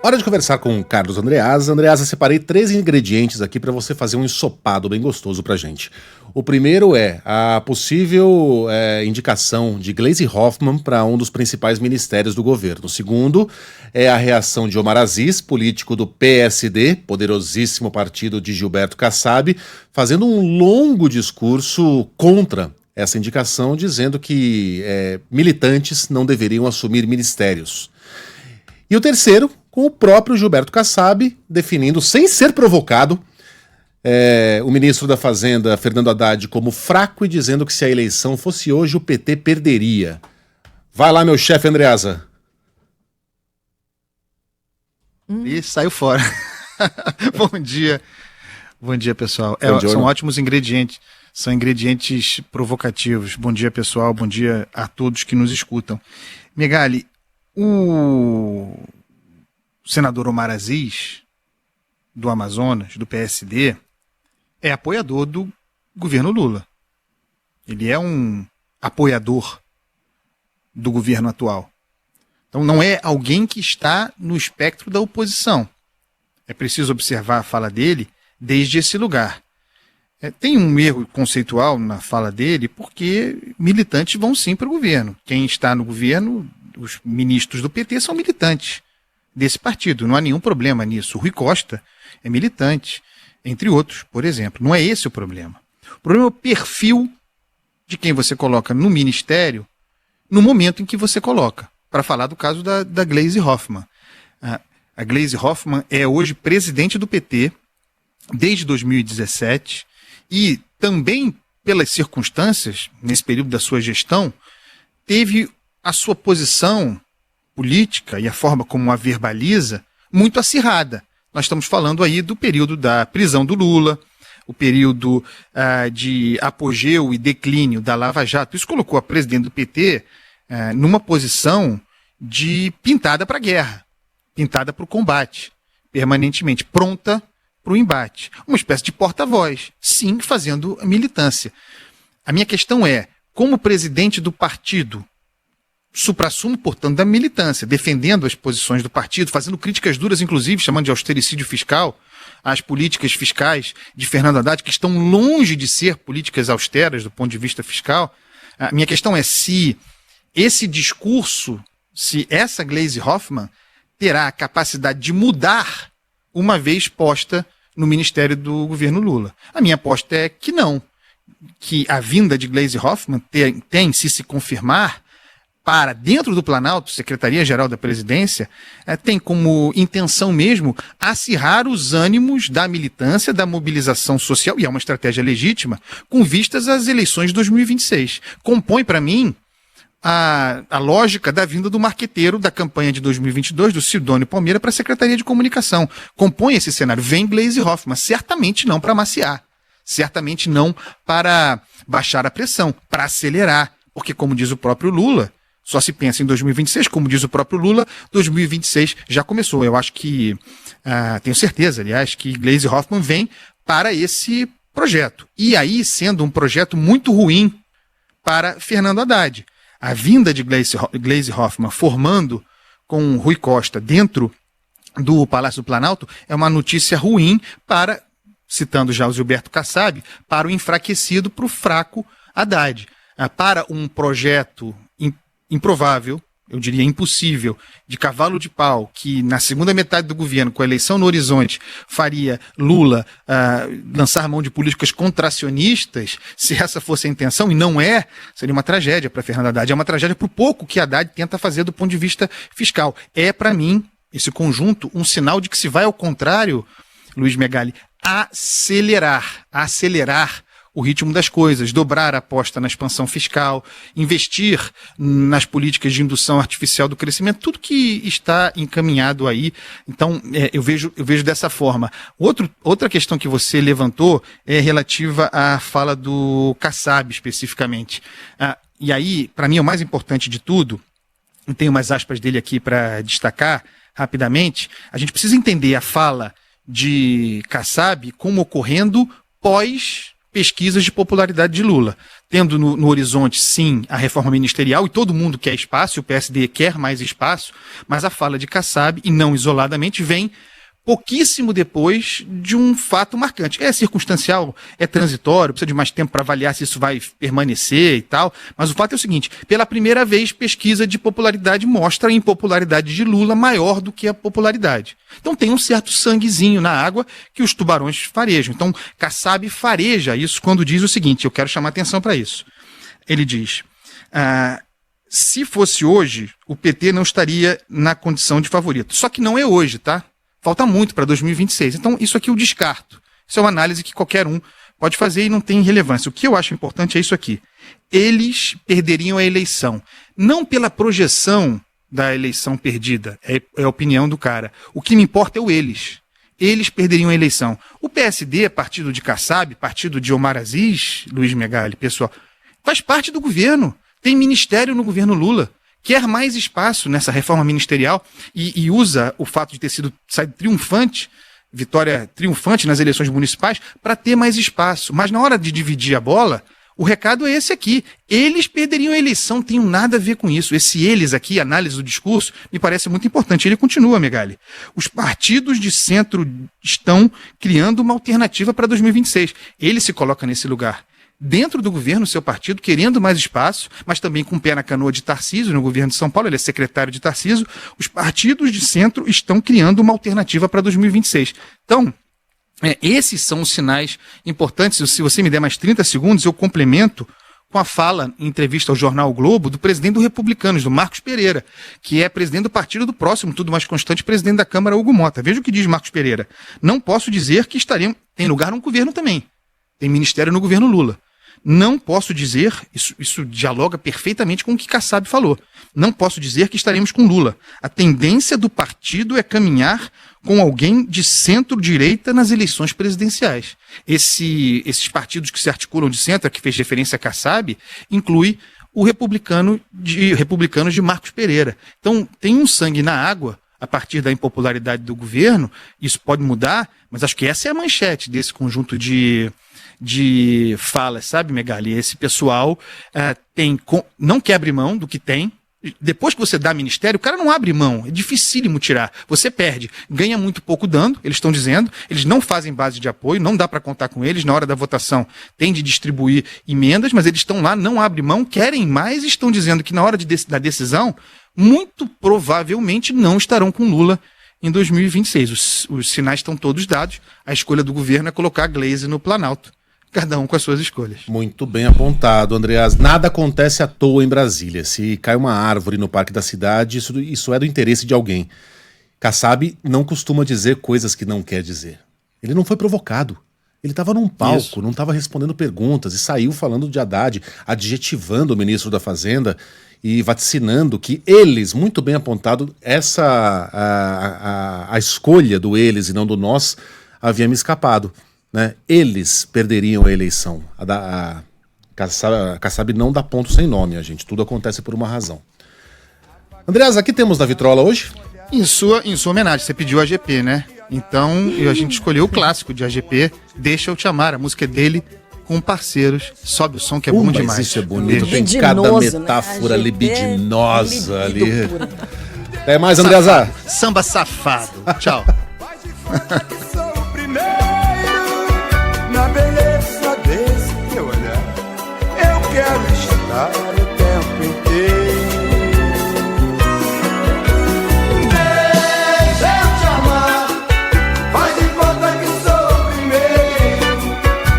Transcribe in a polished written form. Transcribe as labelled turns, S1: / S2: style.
S1: Hora de conversar com o Carlos Andreasa. Andreasa, separei 3 ingredientes aqui para você fazer um ensopado bem gostoso pra gente. O primeiro é a possível indicação de Gleisi Hoffmann para um dos principais ministérios do governo. O segundo é a reação de Omar Aziz, político do PSD, poderosíssimo partido de Gilberto Kassab, fazendo um longo discurso contra essa indicação, dizendo que militantes não deveriam assumir ministérios. E o terceiro, com o próprio Gilberto Kassab definindo, sem ser provocado, o ministro da Fazenda, Fernando Haddad, como fraco e dizendo que se a eleição fosse hoje, o PT perderia. Vai lá, meu chefe Andreasa.
S2: E saiu fora. Bom dia. Bom dia, pessoal. São ótimos ingredientes. São ingredientes provocativos. Bom dia, pessoal. Bom dia a todos que nos escutam. Megali, o senador Omar Aziz, do Amazonas, do PSD, é apoiador do governo Lula. Ele é um apoiador do governo atual. Então não é alguém que está no espectro da oposição. É preciso observar a fala dele desde esse lugar. Tem um erro conceitual na fala dele, porque militantes vão sim para o governo. Quem está no governo, os ministros do PT são militantes desse partido. Não há nenhum problema nisso. O Rui Costa é militante, entre outros, por exemplo. Não é esse o problema. O problema é o perfil de quem você coloca no ministério no momento em que você coloca. Para falar do caso da Gleisi Hoffmann. A Gleisi Hoffmann é hoje presidente do PT desde 2017 e também, pelas circunstâncias, nesse período da sua gestão, teve a sua posição política e a forma como a verbaliza muito acirrada. Nós estamos falando aí do período da prisão do Lula, o período de apogeu e declínio da Lava Jato. Isso colocou a presidente do PT numa posição de pintada para a guerra, pintada para o combate, permanentemente pronta para o embate. Uma espécie de porta-voz, sim, fazendo a militância. A minha questão é, como presidente do partido, suprassumo, portanto, da militância, defendendo as posições do partido, fazendo críticas duras, inclusive, chamando de austericídio fiscal, as políticas fiscais de Fernando Haddad, que estão longe de ser políticas austeras do ponto de vista fiscal. A minha questão é se esse discurso, se essa Gleisi Hoffmann terá a capacidade de mudar uma vez posta no ministério do governo Lula. A minha aposta é que não, que a vinda de Gleisi Hoffmann tem, se confirmar, para dentro do Planalto, Secretaria-Geral da Presidência, tem como intenção mesmo acirrar os ânimos da militância, da mobilização social, e é uma estratégia legítima, com vistas às eleições de 2026. Compõe, para mim, a lógica da vinda do marqueteiro da campanha de 2022, do Sidônio Palmeira, para a Secretaria de Comunicação. Compõe esse cenário. Vem Gleisi Hoffmann, certamente não para amaciar, certamente não para baixar a pressão, para acelerar, porque, como diz o próprio Lula, só se pensa em 2026, como diz o próprio Lula, 2026 já começou. Eu acho que, tenho certeza, aliás, que Gleisi Hoffmann vem para esse projeto. E aí, sendo um projeto muito ruim para Fernando Haddad. A vinda de Gleisi Hoffmann formando com Rui Costa dentro do Palácio do Planalto é uma notícia ruim para, citando já o Gilberto Kassab, para o enfraquecido, para o fraco Haddad. Para um projeto improvável, eu diria impossível, de cavalo de pau, que na segunda metade do governo, com a eleição no horizonte, faria Lula lançar mão de políticas contracionistas, se essa fosse a intenção, e não é, seria uma tragédia para Fernando Haddad, é uma tragédia para o pouco que Haddad tenta fazer do ponto de vista fiscal. É, para mim, esse conjunto, um sinal de que se vai ao contrário, Luiz Megali, acelerar o ritmo das coisas, dobrar a aposta na expansão fiscal, investir nas políticas de indução artificial do crescimento, tudo que está encaminhado aí. Então, eu vejo dessa forma. Outra questão que você levantou é relativa à fala do Kassab, especificamente. E aí, para mim, é o mais importante de tudo, eu tenho umas aspas dele aqui para destacar rapidamente, a gente precisa entender a fala de Kassab como ocorrendo pós pesquisas de popularidade de Lula. Tendo no horizonte, sim, a reforma ministerial, e todo mundo quer espaço, e o PSD quer mais espaço, mas a fala de Kassab, e não isoladamente, vem pouquíssimo depois de um fato marcante. É circunstancial, é transitório, precisa de mais tempo para avaliar se isso vai permanecer e tal, mas o fato é o seguinte, pela primeira vez, pesquisa de popularidade mostra a impopularidade de Lula maior do que a popularidade. Então tem um certo sanguezinho na água que os tubarões farejam. Então Kassab fareja isso quando diz o seguinte, eu quero chamar atenção para isso. Ele diz, se fosse hoje, o PT não estaria na condição de favorito. Só que não é hoje, tá? Falta muito para 2026. Então, isso aqui eu descarto. Isso é uma análise que qualquer um pode fazer e não tem relevância. O que eu acho importante é isso aqui. Eles perderiam a eleição. Não pela projeção da eleição perdida. É a opinião do cara. O que me importa é o eles. Eles perderiam a eleição. O PSD, partido de Kassab, partido de Omar Aziz, Luiz Megali, pessoal, faz parte do governo. Tem ministério no governo Lula. Quer mais espaço nessa reforma ministerial e usa o fato de ter saído triunfante, vitória triunfante nas eleições municipais, para ter mais espaço. Mas na hora de dividir a bola, o recado é esse aqui. Eles perderiam a eleição, não tem nada a ver com isso. Esse eles aqui, análise do discurso, me parece muito importante. Ele continua, Megali. Os partidos de centro estão criando uma alternativa para 2026. Ele se coloca nesse lugar. Dentro do governo, seu partido, querendo mais espaço, mas também com o pé na canoa de Tarcísio, no governo de São Paulo, ele é secretário de Tarcísio, os partidos de centro estão criando uma alternativa para 2026. Então, esses são os sinais importantes. Se você me der mais 30 segundos, eu complemento com a fala, em entrevista ao jornal o Globo, do presidente do Republicanos, do Marcos Pereira, que é presidente do partido do próximo, tudo mais constante, presidente da Câmara, Hugo Mota. Veja o que diz Marcos Pereira. Não posso dizer que tem lugar no governo também. Tem ministério no governo Lula. Não posso dizer, isso dialoga perfeitamente com o que Kassab falou, não posso dizer que estaremos com Lula. A tendência do partido é caminhar com alguém de centro-direita nas eleições presidenciais. Esses partidos que se articulam de centro, a que fez referência a Kassab, inclui o Republicanos de Marcos Pereira. Então tem um sangue na água a partir da impopularidade do governo, isso pode mudar, mas acho que essa é a manchete desse conjunto de falas, sabe, Megali? Esse pessoal não quer abrir mão do que tem. Depois que você dá ministério, o cara não abre mão, é dificílimo tirar. Você perde, ganha muito pouco dando, eles estão dizendo, eles não fazem base de apoio, não dá para contar com eles, na hora da votação tem de distribuir emendas, mas eles estão lá, não abrem mão, querem mais e estão dizendo que na hora da decisão, muito provavelmente não estarão com Lula em 2026. Os sinais estão todos dados, a escolha do governo é colocar a Gleisi no Planalto. Cada um com as suas escolhas.
S1: Muito bem apontado, Andreas. Nada acontece à toa em Brasília. Se cai uma árvore no parque da cidade, isso é do interesse de alguém. Kassab não costuma dizer coisas que não quer dizer. Ele não foi provocado. Ele estava num palco, não estava respondendo perguntas e saiu falando de Haddad, adjetivando o ministro da Fazenda e vaticinando que eles, muito bem apontado, a escolha do eles e não do nós havia me escapado. Né? Eles perderiam a eleição. A Kassab não dá ponto sem nome, a gente. Tudo acontece por uma razão. Andreas, aqui temos da Vitrola hoje?
S2: Em sua homenagem, você pediu a AGP, né? Então a gente escolheu o clássico de AGP, Deixa Eu Te Amar. A música é dele com parceiros. Sobe o som que é bom demais.
S1: Isso é bonito, tem cada metáfora, né? Libidinosa ali. Até mais, Andreas.
S2: Samba safado. Tchau.